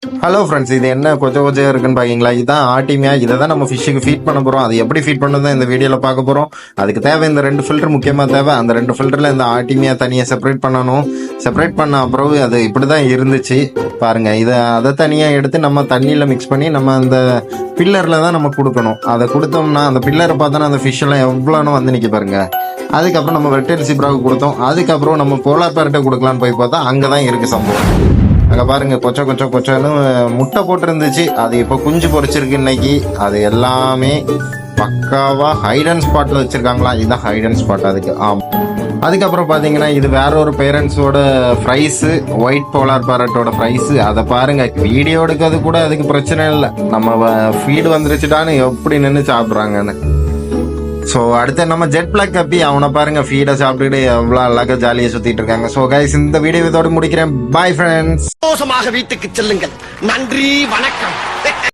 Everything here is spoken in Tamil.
ஹலோ ஃப்ரெண்ட்ஸ், இது என்ன கொஞ்சம் இருக்குன்னு பாக்கீங்களா? இதுதான் ஆர்டிமியா. இதை தான் நம்ம ஃபிஷ்ஷுக்கு ஃபீட் பண்ண போகிறோம். அது எப்படி ஃபீட் பண்ணதான் இந்த வீடியோவில் பார்க்க போகிறோம். அதுக்கு தேவை இந்த 2 ஃபில்டர் முக்கியமாக தேவை. அந்த 2 ஃபில்டரில் இந்த ஆர்டிமியா தனியாக செப்பரேட் பண்ணணும். செப்பரேட் பண்ண அப்புறம் அது இப்படி தான் இருந்துச்சு பாருங்கள். அதை தனியாக எடுத்து நம்ம தண்ணியில் மிக்ஸ் பண்ணி நம்ம அந்த பில்லரில் தான் நம்ம கொடுக்கணும். அதை கொடுத்தோம்னா அந்த பில்லரை பார்த்தோன்னா அந்த ஃபிஷ்ஷெல்லாம் எவ்வளோன்னு வந்து நிற்க பாருங்க. அதுக்கப்புறம் நம்ம ரெட்டல் சிப்ராவுக்கு கொடுத்தோம். அதுக்கப்புறம் நம்ம போலார் பேரட்டை கொடுக்கலான்னு போய் பார்த்தா அங்கே தான் இருக்குது சம்பவம். அங்கே பாருங்க, கொச்சன்னு முட்டை போட்டிருந்துச்சு. அது இப்போ குஞ்சு பொறிச்சிருக்கு இன்னைக்கு. அது எல்லாமே பக்காவாக ஹைட் அண்ட் ஸ்பாட்டில் வச்சுருக்காங்களா? இதுதான் ஹைட் அண்ட் ஸ்பாட் அதுக்கு. அதுக்கப்புறம் பார்த்தீங்கன்னா இது வேற ஒரு பேரண்ட்ஸோட ஃப்ரைஸு, ஒயிட் போலார் பேரட்டோட ஃப்ரைஸு. அதை பாருங்க, வீடியோ எடுக்கிறது கூட அதுக்கு பிரச்சனை இல்லை. நம்ம ஃபீடு வந்துருச்சுட்டான்னு எப்படி நின்று சாப்பிட்றாங்கன்னு. ஸோ அடுத்து நம்ம ஜெட் பிளாக் கப்பி, அவனை பாருங்க ஃபீடை சாப்பிட்டுட்டு எவ்வளோ அழகாக ஜாலியாக சுற்றிட்டு இருக்காங்க. ஸோ கைஸ், இந்த வீடியோ இதோட முடிக்கிறேன். Bye friends. மோசமாக வீட்டுக்கு செல்லுங்கள். நன்றி, வணக்கம்.